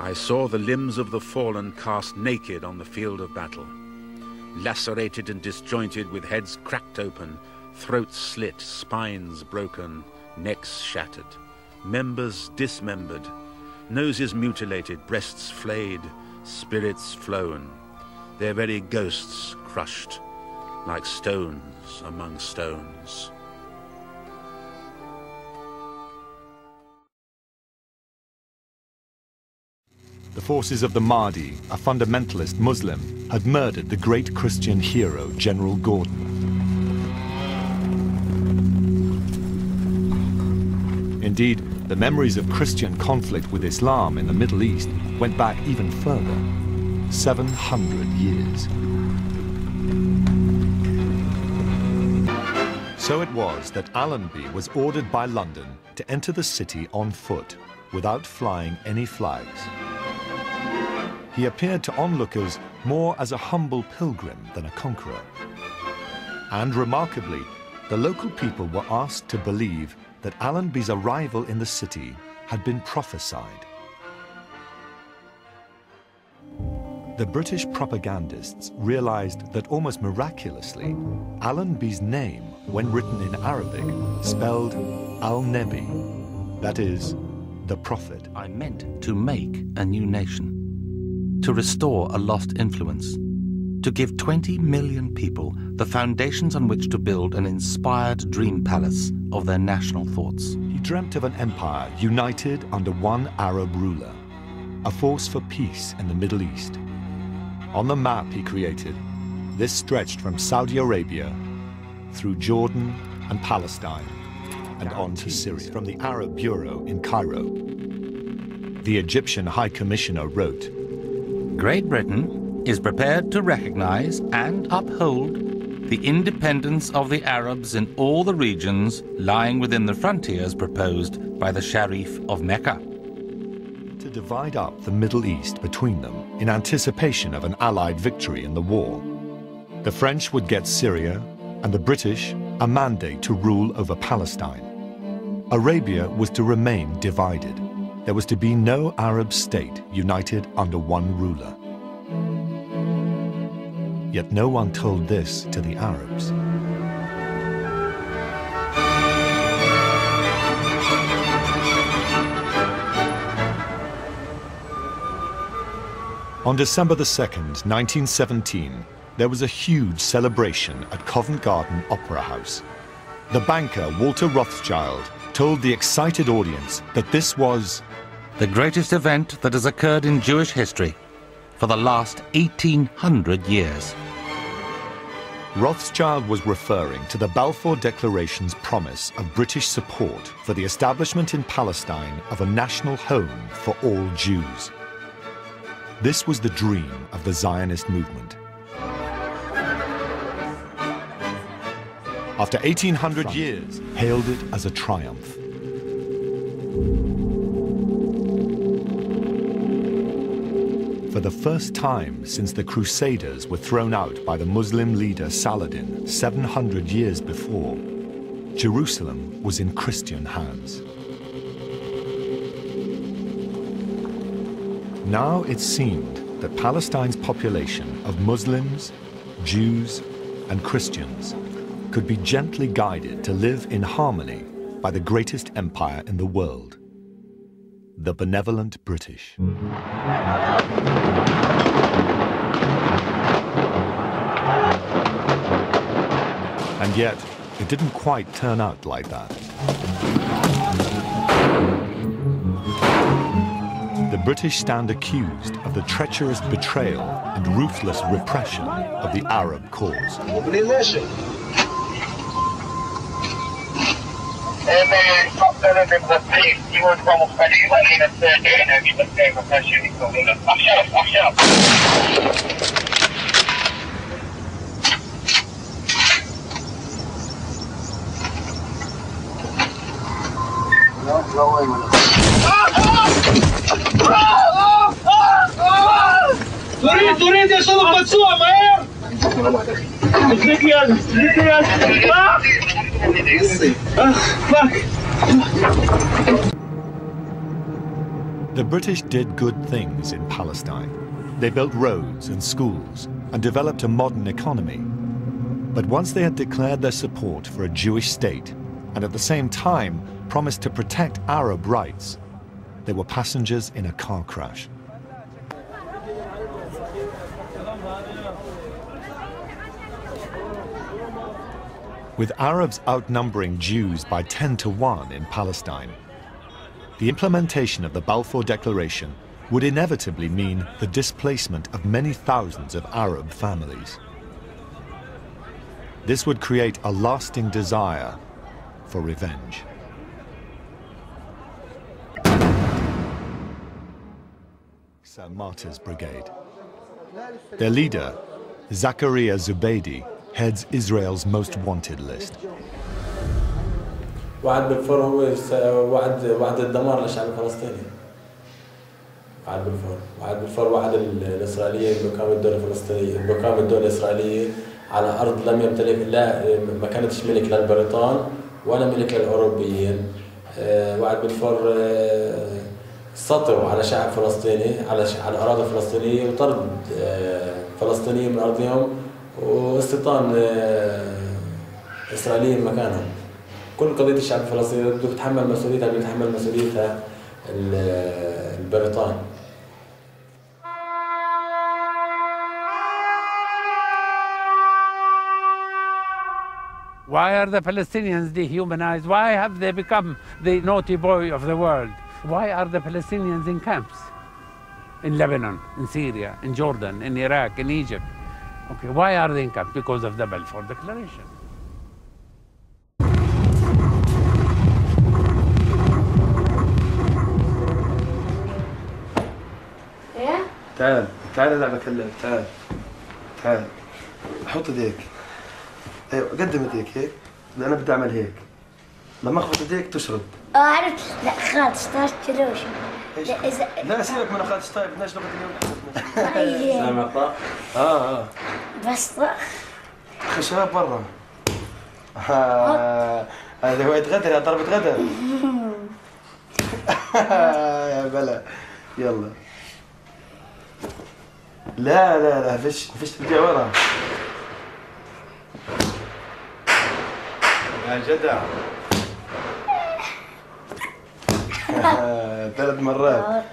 I saw the limbs of the fallen cast naked on the field of battle, lacerated and disjointed, with heads cracked open, throats slit, spines broken, necks shattered, members dismembered, noses mutilated, breasts flayed, spirits flown, their very ghosts crushed like stones among stones. The forces of the Mahdi, a fundamentalist Muslim, had murdered the great Christian hero, General Gordon. Indeed, the memories of Christian conflict with Islam in the Middle East went back even further, 700 years. So it was that Allenby was ordered by London to enter the city on foot, without flying any flags. He appeared to onlookers more as a humble pilgrim than a conqueror. And remarkably, the local people were asked to believe that Allenby's arrival in the city had been prophesied. The British propagandists realized that almost miraculously, Allenby's name, when written in Arabic, spelled Al-Nebi, that is, the prophet. I meant to make a new nation, to restore a lost influence, to give 20 million people the foundations on which to build an inspired dream palace of their national thoughts. He dreamt of an empire united under one Arab ruler, a force for peace in the Middle East. On the map he created, this stretched from Saudi Arabia through Jordan and Palestine and on to Syria. From the Arab Bureau in Cairo, the Egyptian High Commissioner wrote, Great Britain is prepared to recognize and uphold the independence of the Arabs in all the regions lying within the frontiers proposed by the Sharif of Mecca. To divide up the Middle East between them in anticipation of an Allied victory in the war. The French would get Syria and the British a mandate to rule over Palestine. Arabia was to remain divided. There was to be no Arab state united under one ruler. Yet no one told this to the Arabs. On December the 2nd, 1917, there was a huge celebration at Covent Garden Opera House. The banker, Walter Rothschild, told the excited audience that this was the greatest event that has occurred in Jewish history for the last 1800 years. Rothschild was referring to the Balfour Declaration's promise of British support for the establishment in Palestine of a national home for all Jews. This was the dream of the Zionist movement. After 1800 years, hailed it as a triumph. For the first time since the Crusaders were thrown out by the Muslim leader Saladin 700 years before, Jerusalem was in Christian hands. Now it seemed that Palestine's population of Muslims, Jews, and Christians could be gently guided to live in harmony by the greatest empire in the world, the benevolent British. And yet, it didn't quite turn out like that. The British stand accused of the treacherous betrayal and ruthless repression of the Arab cause. تريد يصلب مدسوع معايا The The British did good things in Palestine. They built roads and schools and developed a modern economy. But once they had declared their support for a Jewish state and at the same time promised to protect Arab rights, they were passengers in a car crash. With Arabs outnumbering Jews by 10 to 1 in Palestine, the implementation of the Balfour Declaration would inevitably mean the displacement of many thousands of Arab families. This would create a lasting desire for revenge. Martyrs Brigade. Their leader, Zakaria Zubeidi, heads Israel's most wanted list. وعد بالفور هو وعد الدمار للشعب الفلسطيني. وعد بالفور وعد الإسرائيليين بإقامة الدولة الفلسطينية، بإقامة الدولة الإسرائيلية على أرض لم يمتلك ما كانتش ملك للبريطان ولا ملك للأوروبيين. وعد بالفور سطوا على شعب فلسطيني على أراضي فلسطينية وطرد فلسطينيين من أرضهم واستيطان إسرائيليين مكانهم. كل قضية الشعب الفلسطيني بده يتحمل مسؤوليتها، بده يتحمل مسؤوليتها البريطان. Why are the Palestinians dehumanized? Why have they become the naughty boy of the world? Why are the Palestinians in camps? In Lebanon, in Syria, in Jordan, in Iraq, in Egypt. Okay, why are they in camps? Because of the Balfour Declaration. تعال تعال العب اكلمك. تعال تعال حط ايديك. ايوه قدم ايديك هيك. انا بدي اعمل هيك. لما اخبط ايديك تشرد. عرفت. لا خالص تشتروش. لا سيبك من خالص. طيب بدناش لغه اليوم. سامع الطاق؟ بس طاق. خشاب برا. هذا هواية غدر. ضربة غدر. يا بلا. يلا. لا لا لا فيش ترجع ورا. يا جدع. 3 مرات.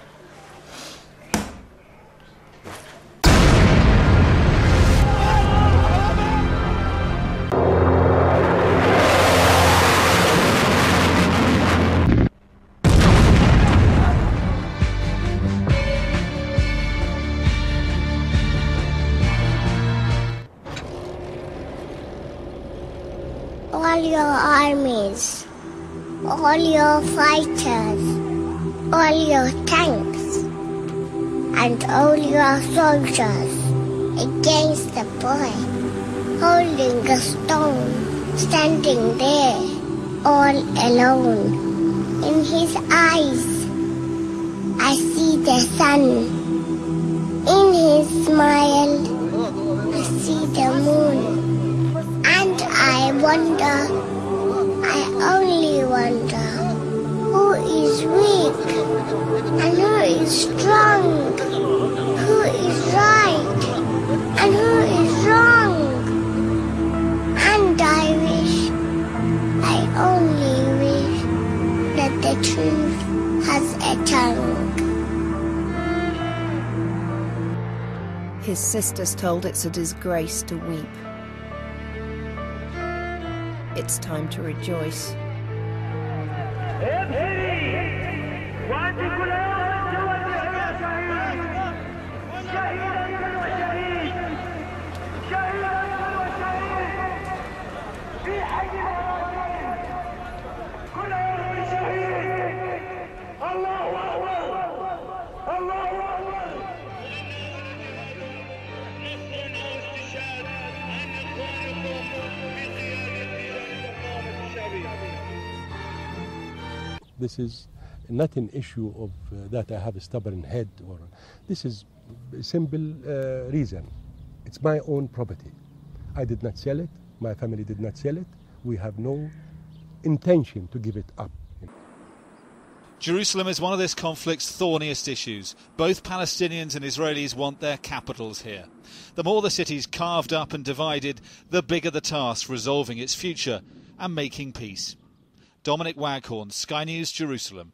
All your armies, all your fighters, all your tanks, and all your soldiers against the boy, holding a stone, standing there, all alone. In his eyes, I see the sun. In his smile, I see the moon. And I wonder, I only wonder, who is weak and who is strong, who is right and who is wrong. And I wish, I only wish, that the truth has a tongue. His sisters told it's a disgrace to weep. It's time to rejoice. This is not an issue of that I have a stubborn head, or this is a simple reason. It's my own property. I did not sell it. My family did not sell it. We have no intention to give it up. Jerusalem is one of this conflict's thorniest issues. Both Palestinians and Israelis want their capitals here. The more the city's carved up and divided, the bigger the task resolving its future and making peace. Dominic Waghorn, Sky News, Jerusalem.